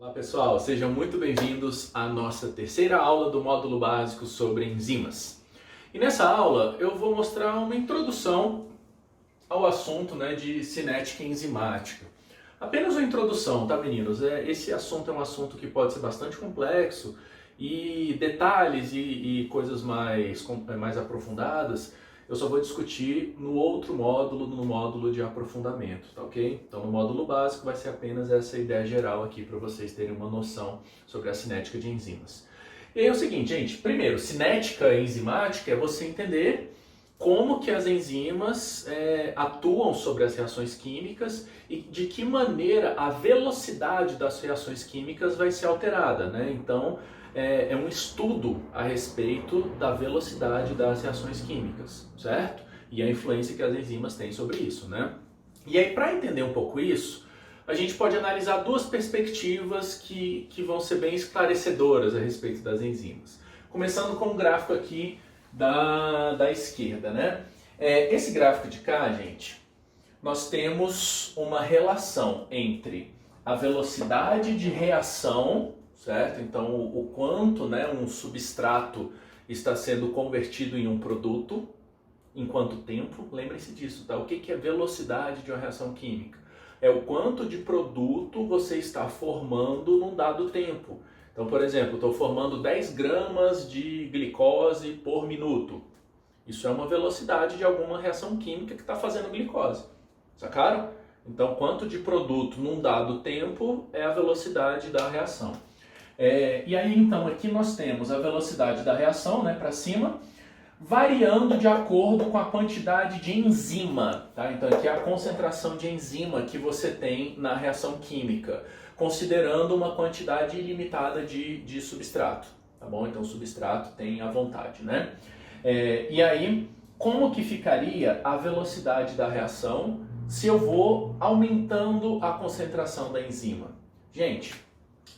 Olá pessoal, sejam muito bem-vindos à nossa terceira aula do módulo básico sobre enzimas. E nessa aula eu vou mostrar uma introdução ao assunto de cinética enzimática. Apenas uma introdução, tá meninos? Esse assunto é um assunto que pode ser bastante complexo e detalhes e coisas mais aprofundadas eu só vou discutir no outro módulo, no módulo de aprofundamento, tá ok? Então no módulo básico vai ser apenas essa ideia geral aqui para vocês terem uma noção sobre a cinética de enzimas. E aí é o seguinte, gente, primeiro, cinética enzimática é você entender como que as enzimas atuam sobre as reações químicas e de que maneira a velocidade das reações químicas vai ser alterada, né? Então, é um estudo a respeito da velocidade das reações químicas, certo? E a influência que as enzimas têm sobre isso, né? E aí, para entender um pouco isso, a gente pode analisar duas perspectivas que vão ser bem esclarecedoras a respeito das enzimas. Começando com o gráfico aqui da esquerda, né? Esse gráfico de cá, gente, nós temos uma relação entre a velocidade de reação, certo? Então, o quanto um substrato está sendo convertido em um produto, em quanto tempo, lembrem-se disso, tá? O que é velocidade de uma reação química? É o quanto de produto você está formando num dado tempo. Então, por exemplo, estou formando 10 gramas de glicose por minuto. Isso é uma velocidade de alguma reação química que está fazendo glicose. Sacaram? Então, quanto de produto num dado tempo é a velocidade da reação. E aí, então, aqui nós temos a velocidade da reação, para cima, variando de acordo com a quantidade de enzima, tá? Então, aqui é a concentração de enzima que você tem na reação química, considerando uma quantidade ilimitada de substrato, tá bom? Então, o substrato tem à vontade, né? E aí, como que ficaria a velocidade da reação se eu vou aumentando a concentração da enzima? Gente,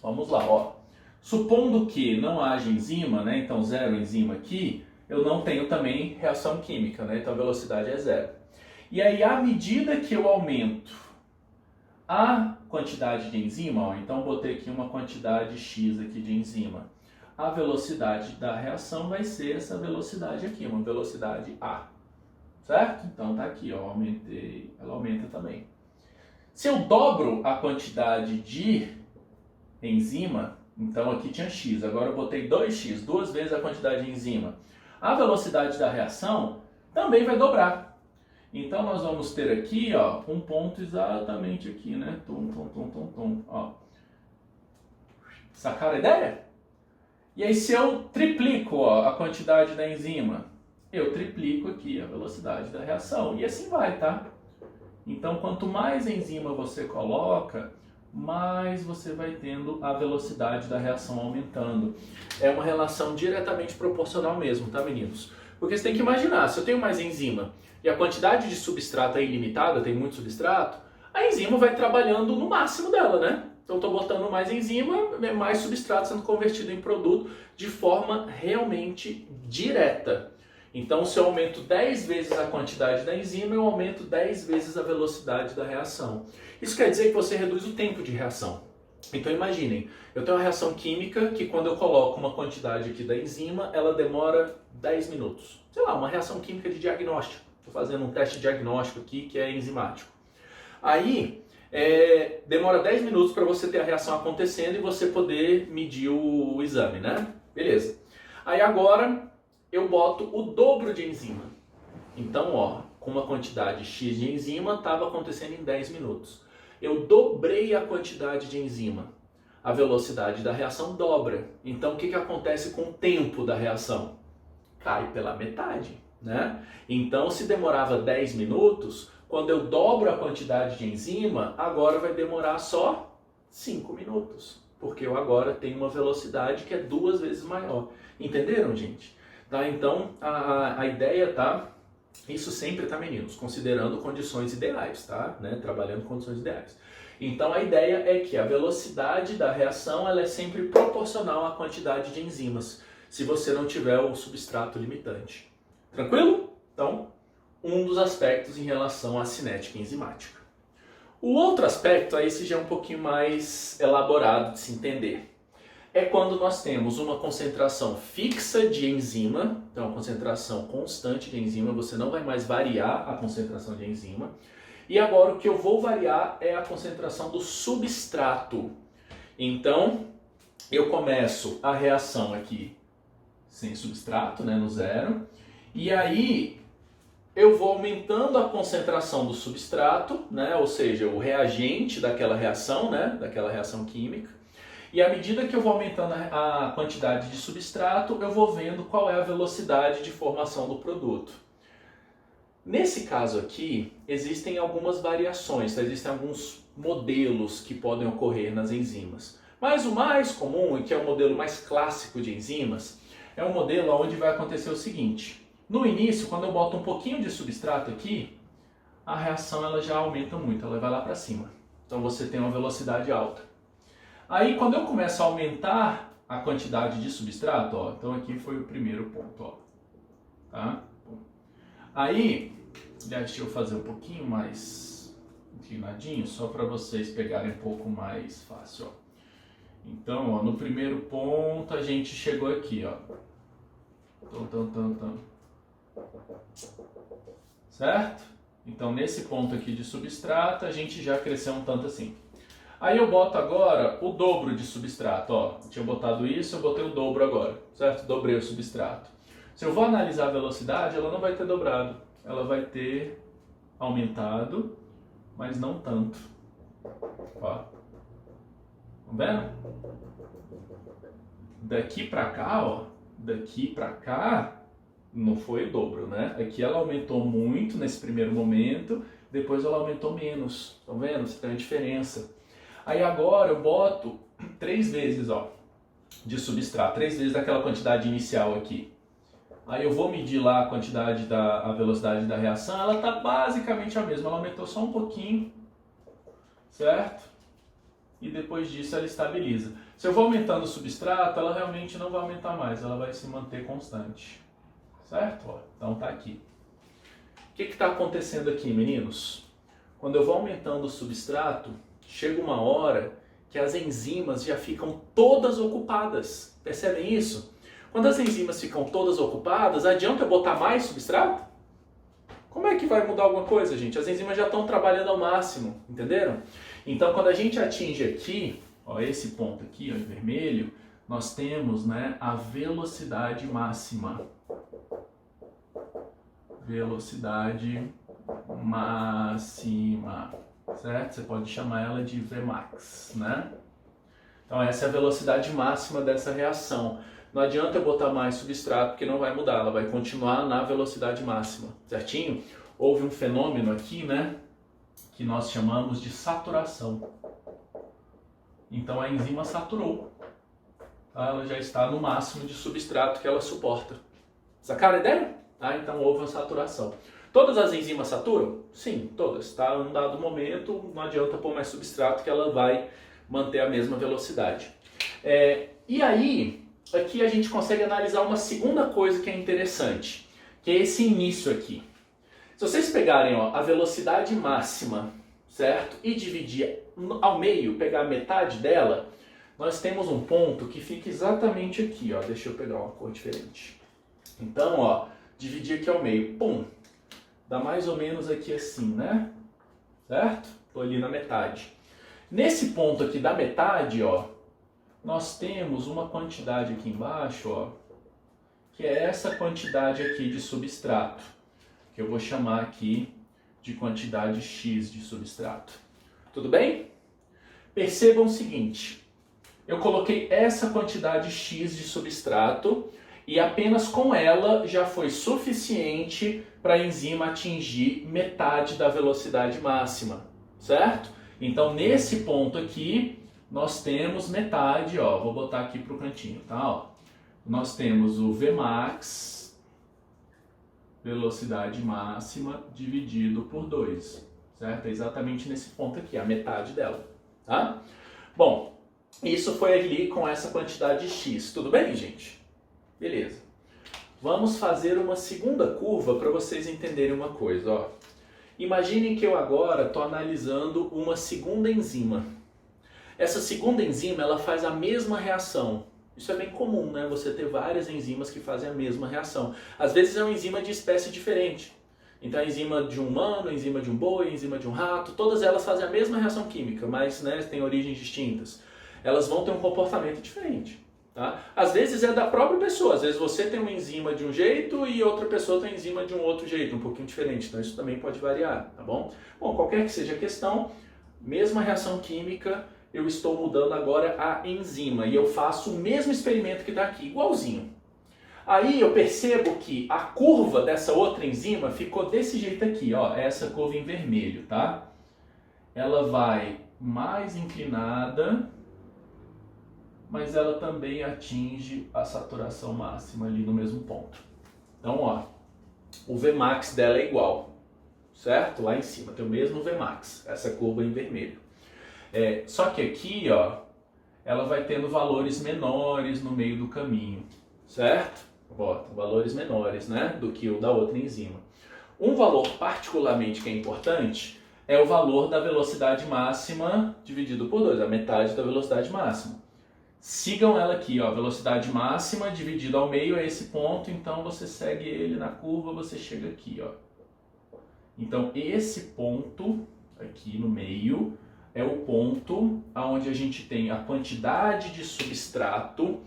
vamos lá, ó. Supondo que não haja enzima, então zero enzima aqui, eu não tenho também reação química, então a velocidade é zero. E aí, à medida que eu aumento a quantidade de enzima, então botei aqui uma quantidade X aqui de enzima, a velocidade da reação vai ser essa velocidade aqui, uma velocidade A, certo? Então tá aqui, ó, aumentei, ela aumenta também. Se eu dobro a quantidade de enzima, então aqui tinha X, agora eu botei 2X, duas vezes a quantidade de enzima, a velocidade da reação também vai dobrar. Então nós vamos ter aqui, ó, um ponto exatamente aqui, né? Ó. Sacaram a ideia? E aí se eu triplico, ó, a quantidade da enzima, eu triplico aqui a velocidade da reação. E assim vai, tá? Então quanto mais enzima você coloca, mais você vai tendo a velocidade da reação aumentando. É uma relação diretamente proporcional mesmo, tá, meninos? Porque você tem que imaginar, se eu tenho mais enzima e a quantidade de substrato é ilimitada, tem muito substrato, a enzima vai trabalhando no máximo dela, né? Então estou botando mais enzima, mais substrato sendo convertido em produto de forma realmente direta. Então se eu aumento 10 vezes a quantidade da enzima, eu aumento 10 vezes a velocidade da reação. Isso quer dizer que você reduz o tempo de reação. Então imaginem, eu tenho uma reação química que quando eu coloco uma quantidade aqui da enzima, ela demora 10 minutos. Sei lá, uma reação química de diagnóstico. Estou fazendo um teste diagnóstico aqui que é enzimático. Aí, demora 10 minutos para você ter a reação acontecendo e você poder medir o exame, né? Beleza. Aí agora eu boto o dobro de enzima. Então, ó, com uma quantidade X de enzima, estava acontecendo em 10 minutos. Eu dobrei a quantidade de enzima. A velocidade da reação dobra. Então, o que acontece com o tempo da reação? Cai pela metade, né? Então, se demorava 10 minutos, quando eu dobro a quantidade de enzima, agora vai demorar só 5 minutos. Porque eu agora tenho uma velocidade que é 2 vezes maior. Entenderam, gente? Tá? Então, a ideia tá... Isso sempre, tá, meninos? Considerando condições ideais, tá? Trabalhando condições ideais. Então, a ideia é que a velocidade da reação ela é sempre proporcional à quantidade de enzimas, se você não tiver o substrato limitante. Tranquilo? Então, um dos aspectos em relação à cinética enzimática. O outro aspecto, aí esse já é um pouquinho mais elaborado de se entender. É quando nós temos uma concentração fixa de enzima, então uma concentração constante de enzima, você não vai mais variar a concentração de enzima. E agora o que eu vou variar é a concentração do substrato. Então, eu começo a reação aqui sem substrato, né, no zero, e aí eu vou aumentando a concentração do substrato, né, ou seja, o reagente daquela reação, né, daquela reação química. E à medida que eu vou aumentando a quantidade de substrato, eu vou vendo qual é a velocidade de formação do produto. Nesse caso aqui, existem algumas variações, tá? Existem alguns modelos que podem ocorrer nas enzimas. Mas o mais comum, e que é o modelo mais clássico de enzimas, é um modelo onde vai acontecer o seguinte. No início, quando eu boto um pouquinho de substrato aqui, a reação ela já aumenta muito, ela vai lá para cima. Então você tem uma velocidade alta. Aí quando eu começo a aumentar a quantidade de substrato, ó, então aqui foi o primeiro ponto, ó, tá? Aí, deixa eu fazer um pouquinho mais inclinadinho, só para vocês pegarem um pouco mais fácil, ó. Então, ó, no primeiro ponto a gente chegou aqui, ó. Certo? Então, nesse ponto aqui de substrato, a gente já cresceu um tanto assim. Aí eu boto agora o dobro de substrato, ó. Eu tinha botado isso, eu botei o dobro agora, certo? Dobrei o substrato. Se eu vou analisar a velocidade, ela não vai ter dobrado. Ela vai ter aumentado, mas não tanto. Ó. Estão vendo? Daqui pra cá, ó. Daqui pra cá, não foi o dobro, né? Aqui ela aumentou muito nesse primeiro momento, depois ela aumentou menos. Estão vendo? Você tem a diferença. Aí agora eu boto 3 vezes, ó, de substrato. 3 vezes daquela quantidade inicial aqui. Aí eu vou medir lá a quantidade a velocidade da reação, ela está basicamente a mesma, ela aumentou só um pouquinho, certo? E depois disso ela estabiliza. Se eu vou aumentando o substrato, ela realmente não vai aumentar mais, ela vai se manter constante, certo? Ó, então tá aqui. O que está acontecendo aqui, meninos? Quando eu vou aumentando o substrato, chega uma hora que as enzimas já ficam todas ocupadas, percebem isso? Quando as enzimas ficam todas ocupadas, adianta eu botar mais substrato? Como é que vai mudar alguma coisa, gente? As enzimas já estão trabalhando ao máximo, entenderam? Então, quando a gente atinge aqui, ó, esse ponto aqui, ó, em vermelho, nós temos, né, a velocidade máxima. Velocidade máxima, certo? Você pode chamar ela de Vmax, né? Então, essa é a velocidade máxima dessa reação. Não adianta eu botar mais substrato porque não vai mudar, ela vai continuar na velocidade máxima, certinho? Houve um fenômeno aqui, né, que nós chamamos de saturação. Então a enzima saturou, tá? Ela já está no máximo de substrato que ela suporta. Sacaram a ideia? Ah, então houve uma saturação. Todas as enzimas saturam? Sim, todas. Tá? Em um dado momento, não adianta pôr mais substrato que ela vai manter a mesma velocidade. E aí, aqui a gente consegue analisar uma segunda coisa que é interessante, que é esse início aqui. Se vocês pegarem, ó, a velocidade máxima, certo? E dividir ao meio, pegar a metade dela, nós temos um ponto que fica exatamente aqui, ó. Deixa eu pegar uma cor diferente. Então, ó, dividir aqui ao meio, pum, dá mais ou menos aqui assim, né? Certo? Tô ali na metade. Nesse ponto aqui da metade, ó, nós temos uma quantidade aqui embaixo, ó, que é essa quantidade aqui de substrato, que eu vou chamar aqui de quantidade X de substrato. Tudo bem? Percebam o seguinte, eu coloquei essa quantidade X de substrato e apenas com ela já foi suficiente para a enzima atingir metade da velocidade máxima, certo? Então, nesse ponto aqui, nós temos metade, ó, vou botar aqui para o cantinho, tá? Ó, nós temos o Vmax, velocidade máxima, dividido por 2, certo? É exatamente nesse ponto aqui, a metade dela, tá? Bom, isso foi ali com essa quantidade X, tudo bem, gente? Beleza. Vamos fazer uma segunda curva para vocês entenderem uma coisa, ó. Imaginem que eu agora estou analisando uma segunda enzima. Essa segunda enzima ela faz a mesma reação. Isso é bem comum, né? Você ter várias enzimas que fazem a mesma reação. Às vezes é uma enzima de espécie diferente. Então a enzima de um humano, a enzima de um boi, a enzima de um rato, todas elas fazem a mesma reação química, mas né, têm origens distintas. Elas vão ter um comportamento diferente. Tá? Às vezes é da própria pessoa, às vezes você tem uma enzima de um jeito e outra pessoa tem enzima de um outro jeito, um pouquinho diferente, então isso também pode variar, tá bom? Bom, qualquer que seja a questão, mesma reação química, eu estou mudando agora a enzima e eu faço o mesmo experimento que está aqui, igualzinho. Aí eu percebo que a curva dessa outra enzima ficou desse jeito aqui, ó, essa curva em vermelho, tá? Ela vai mais inclinada, mas ela também atinge a saturação máxima ali no mesmo ponto. Então, ó, o Vmax dela é igual, certo? Lá em cima tem o mesmo Vmax, essa curva em vermelho. Só que aqui, ó, ela vai tendo valores menores no meio do caminho, certo? Ó, valores menores, né, do que o da outra enzima. Um valor particularmente que é importante é o valor da velocidade máxima dividido por 2, a metade da velocidade máxima. Sigam ela aqui, ó, velocidade máxima dividido ao meio é esse ponto, então você segue ele na curva, você chega aqui, ó. Então esse ponto aqui no meio é o ponto onde a gente tem a quantidade de substrato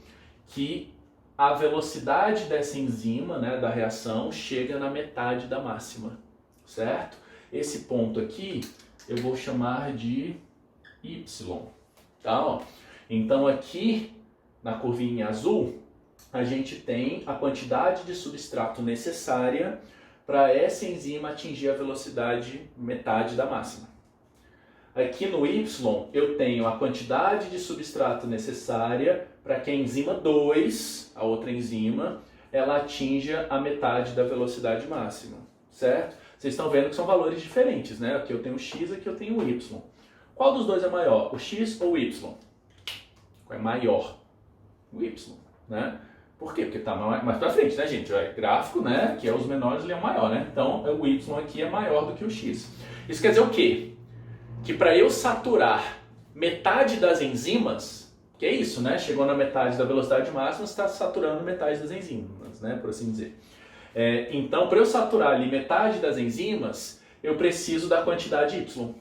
que a velocidade dessa enzima, né, da reação, chega na metade da máxima, certo? Esse ponto aqui eu vou chamar de Y, tá? Ó. Então aqui, na curvinha azul, a gente tem a quantidade de substrato necessária para essa enzima atingir a velocidade metade da máxima. Aqui no Y, eu tenho a quantidade de substrato necessária para que a enzima 2, a outra enzima, ela atinja a metade da velocidade máxima, certo? Vocês estão vendo que são valores diferentes, né? Aqui eu tenho o X, aqui eu tenho o Y. Qual dos dois é maior, o X ou o Y? Qual é maior? O Y, né? Por quê? Porque está mais para frente, né, gente? O gráfico, né, que é os menores, ele é o maior, né? Então, o Y aqui é maior do que o X. Isso quer dizer o quê? Que para eu saturar metade das enzimas, que é isso, né? Chegou na metade da velocidade máxima, você está saturando metade das enzimas, né? Por assim dizer. Então, para eu saturar ali metade das enzimas, eu preciso da quantidade Y.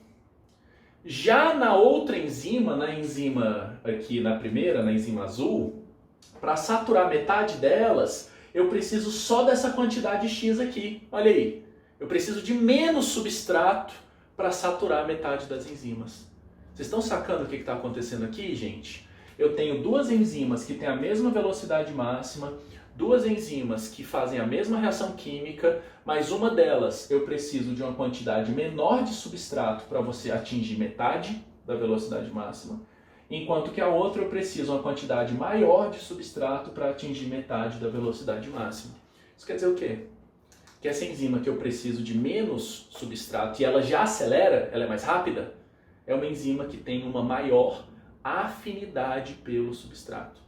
Já na outra enzima, na enzima aqui na primeira, na enzima azul, para saturar metade delas, eu preciso só dessa quantidade X aqui. Olha aí, eu preciso de menos substrato para saturar metade das enzimas. Vocês estão sacando o que está acontecendo aqui, gente? Eu tenho duas enzimas que têm a mesma velocidade máxima, duas enzimas que fazem a mesma reação química, mas uma delas eu preciso de uma quantidade menor de substrato para você atingir metade da velocidade máxima, enquanto que a outra eu preciso uma quantidade maior de substrato para atingir metade da velocidade máxima. Isso quer dizer o quê? Que essa enzima que eu preciso de menos substrato e ela já acelera, ela é mais rápida, é uma enzima que tem uma maior afinidade pelo substrato.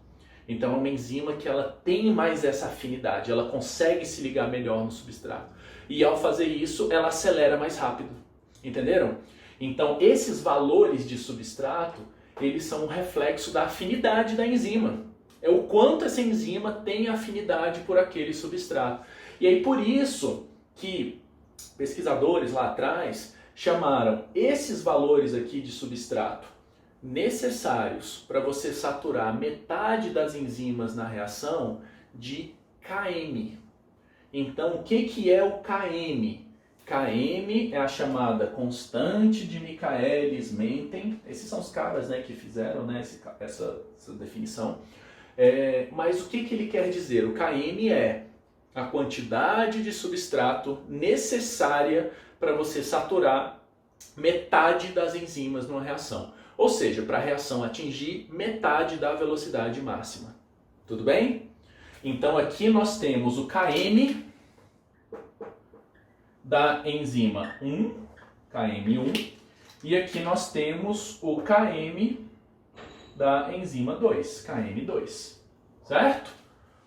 Então é uma enzima que ela tem mais essa afinidade, ela consegue se ligar melhor no substrato. E ao fazer isso, ela acelera mais rápido. Entenderam? Então esses valores de substrato, eles são um reflexo da afinidade da enzima. É o quanto essa enzima tem afinidade por aquele substrato. E aí por isso que pesquisadores lá atrás chamaram esses valores aqui de substrato necessários para você saturar metade das enzimas na reação de Km. Então, o que é o Km? Km é a chamada constante de Michaelis-Menten. Esses são os caras, né, que fizeram, né, essa definição. Mas o que ele quer dizer? O Km é a quantidade de substrato necessária para você saturar metade das enzimas numa reação. Ou seja, para a reação atingir metade da velocidade máxima. Tudo bem? Então aqui nós temos o Km da enzima 1, Km1, e aqui nós temos o Km da enzima 2, Km2, certo?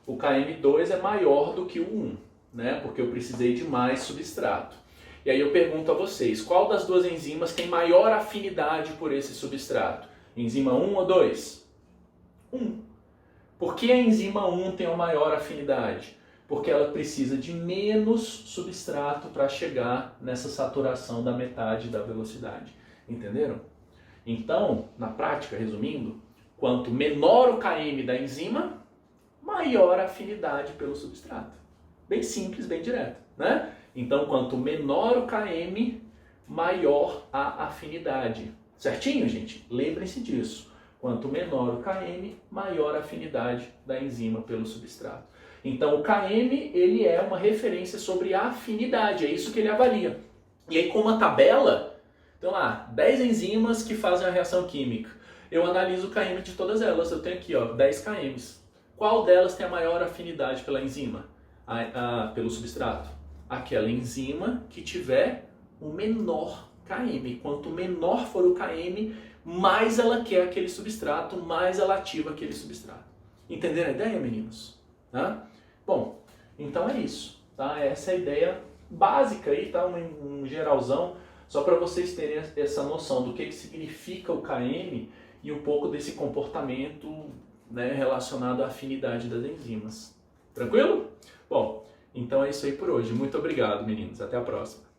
O Km2 é maior do que o 1, né? Porque eu precisei de mais substrato. E aí eu pergunto a vocês, qual das duas enzimas tem maior afinidade por esse substrato? Enzima 1 ou 2? 1. Por que a enzima 1 tem a maior afinidade? Porque ela precisa de menos substrato para chegar nessa saturação da metade da velocidade. Entenderam? Então, na prática, resumindo, quanto menor o km da enzima, maior a afinidade pelo substrato. Bem simples, bem direto, né? Então, quanto menor o km, maior a afinidade. Certinho, gente? Lembrem-se disso. Quanto menor o km, maior a afinidade da enzima pelo substrato. Então, o km, ele é uma referência sobre a afinidade, é isso que ele avalia. E aí, com uma tabela, então lá, 10 enzimas que fazem a reação química. Eu analiso o km de todas elas, eu tenho aqui, ó, 10 km. Qual delas tem a maior afinidade pela enzima, pelo substrato? Aquela enzima que tiver o menor km. Quanto menor for o km, mais ela quer aquele substrato, mais ela ativa aquele substrato. Entenderam a ideia, meninos? Tá? Bom, então é isso. Tá? Essa é a ideia básica aí, tá? Um geralzão, só para vocês terem essa noção do que significa o km e um pouco desse comportamento, né, relacionado à afinidade das enzimas. Tranquilo? Bom, então é isso aí por hoje. Muito obrigado, meninos. Até a próxima.